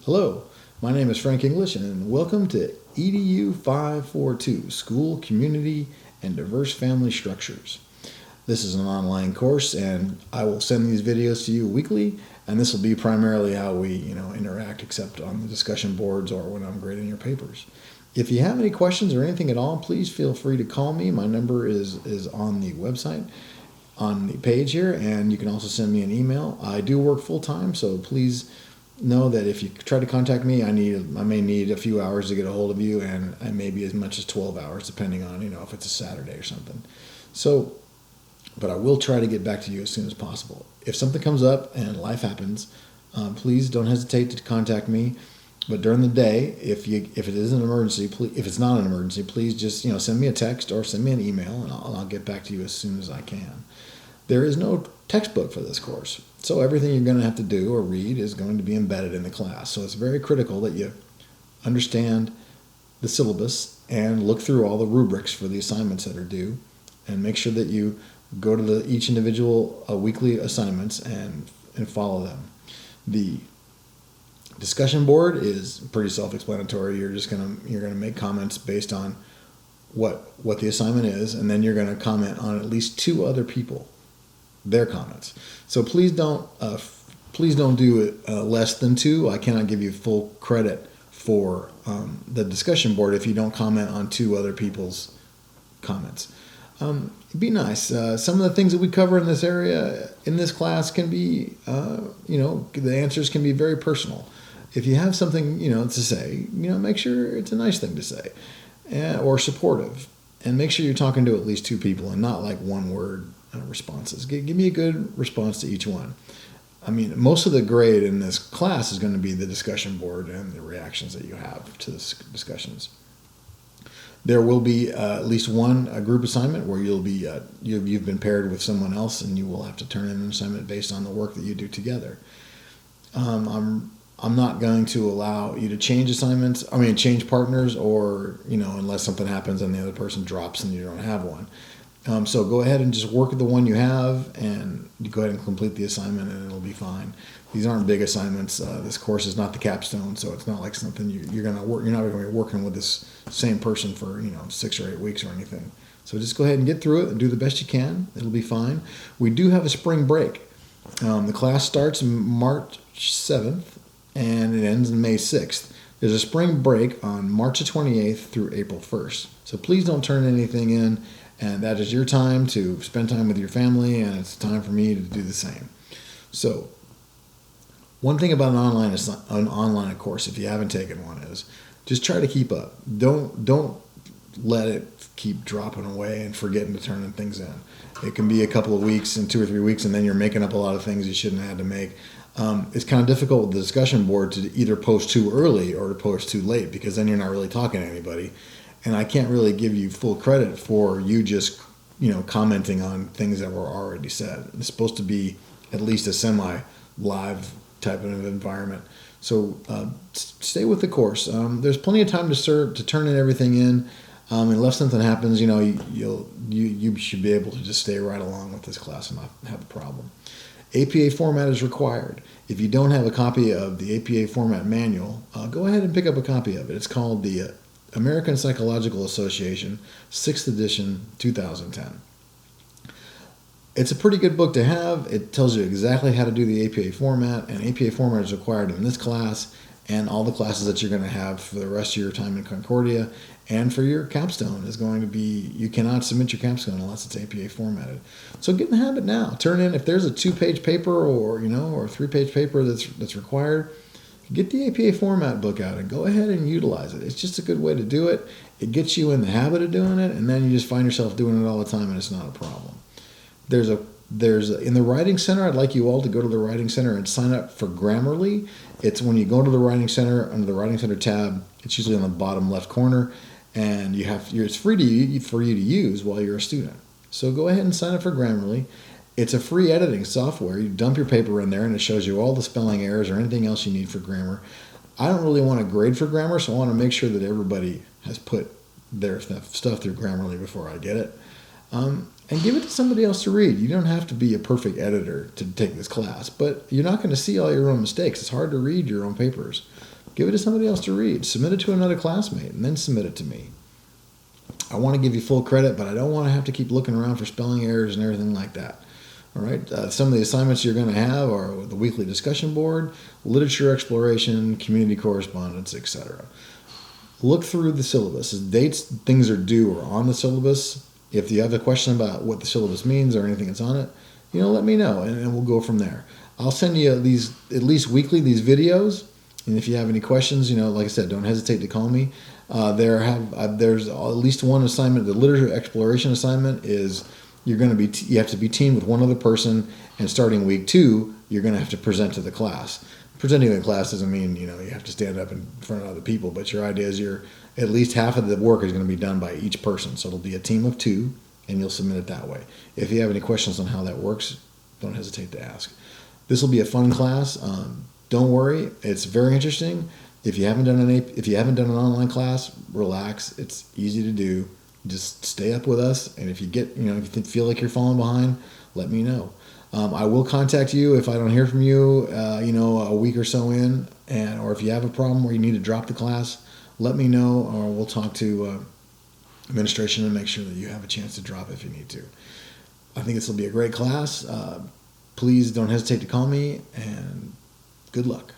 Hello, my name is Frank English, and welcome to EDU 542 School, Community, and Diverse Family Structures. This is an online course, and I will send these videos to you weekly, and this will be primarily how we interact, except on the discussion boards or when I'm grading your papers. If you have any questions or anything at all, please feel free to call me. My number is on the website, on the page here, and you can also send me an email. I do work full-time, so please know that if you try to contact me, I may need a few hours to get a hold of you, and maybe as much as 12 hours, depending on if it's a Saturday or something. So, but I will try to get back to you as soon as possible. If something comes up and life happens, please don't hesitate to contact me. But during the day, if it is an emergency, if it's not an emergency, please just send me a text or send me an email, and I'll get back to you as soon as I can. There is no textbook for this course, so everything you're going to have to do or read is going to be embedded in the class. So it's very critical that you understand the syllabus and look through all the rubrics for the assignments that are due, and make sure that you go to each individual weekly assignments and follow them. The discussion board is pretty self-explanatory. You're gonna make comments based on what the assignment is, and then you're going to comment on at least two other people, their comments. So please don't do it less than two. I cannot give you full credit for the discussion board if you don't comment on two other people's comments. Be nice. Some of the things that we cover in this area, in this class, can be, the answers can be very personal. If you have something, to say, make sure it's a nice thing to say, or supportive, and make sure you're talking to at least two people and not like one word responses. Give me a good response to each one. I mean, most of the grade in this class is going to be the discussion board and the reactions that you have to the discussions. There will be at least a group assignment where you've been paired with someone else, and you will have to turn in an assignment based on the work that you do together. I'm not going to allow you to change change partners, or unless something happens and the other person drops and you don't have one. So go ahead and just work with the one you have, and you go ahead and complete the assignment, and it'll be fine. These aren't big assignments. This course is not the capstone, so it's not like something you're going to work. You're not going to be working with this same person for 6 or 8 weeks or anything. So just go ahead and get through it and do the best you can. It'll be fine. We do have a spring break. The class starts March 7th and it ends on May 6th. There's a spring break on March 28th through April 1st. So please don't turn anything in. And that is your time to spend time with your family, and it's time for me to do the same. So, one thing about an online course, if you haven't taken one, is just try to keep up. Don't let it keep dropping away and forgetting to turn things in. It can be a couple of weeks and 2 or 3 weeks, and then you're making up a lot of things you shouldn't have had to make. It's kind of difficult with the discussion board to either post too early or to post too late, because then you're not really talking to anybody. And I can't really give you full credit for you just, commenting on things that were already said. It's supposed to be at least a semi-live type of environment. So stay with the course. There's plenty of time to turn everything in. Unless something happens, you should be able to just stay right along with this class and not have a problem. APA format is required. If you don't have a copy of the APA format manual, go ahead and pick up a copy of it. It's called the American Psychological Association, 6th edition, 2010. It's a pretty good book to have. It tells you exactly how to do the APA format, and APA format is required in this class and all the classes that you're going to have for the rest of your time in Concordia. And for your capstone is going to be, you cannot submit your capstone unless it's APA formatted. So get in the habit now. Turn in, if there's a 2-page paper or a 3-page paper that's required, get the APA format book out and go ahead and utilize it. It's just a good way to do it. It gets you in the habit of doing it, and then you just find yourself doing it all the time, and it's not a problem. In the Writing Center, I'd like you all to go to the Writing Center and sign up for Grammarly. It's when you go to the Writing Center, under the Writing Center tab, it's usually on the bottom left corner, and it's free for you to use while you're a student. So go ahead and sign up for Grammarly. It's a free editing software. You dump your paper in there, and it shows you all the spelling errors or anything else you need for grammar. I don't really want to grade for grammar, so I want to make sure that everybody has put their stuff through Grammarly before I get it. And give it to somebody else to read. You don't have to be a perfect editor to take this class, but you're not going to see all your own mistakes. It's hard to read your own papers. give it to somebody else to read. Submit it to another classmate and then submit it to me. I want to give you full credit, but I don't want to have to keep looking around for spelling errors and everything like that. All right. Some of the assignments you're going to have are the weekly discussion board, literature exploration, community correspondence, etc. Look through the syllabus. Dates things are due are on the syllabus. If you have a question about what the syllabus means or anything that's on it, let me know, and we'll go from there. I'll send you these at least weekly, these videos, and if you have any questions, like I said, don't hesitate to call me. There's at least one assignment. The literature exploration assignment is you have to be teamed with one other person, and starting week 2, you're going to have to present to the class. Presenting to the class doesn't mean you have to stand up in front of other people, but your idea is at least half of the work is going to be done by each person. So it'll be a team of 2, and you'll submit it that way. If you have any questions on how that works, don't hesitate to ask. This will be a fun class. Don't worry, it's very interesting. If you haven't done an online class, relax. It's easy to do. Just stay up with us, and if you feel like you're falling behind, let me know. I will contact you if I don't hear from you, a week or so in, or if you have a problem where you need to drop the class, let me know, or we'll talk to administration and make sure that you have a chance to drop if you need to. I think this will be a great class. Please don't hesitate to call me, and good luck.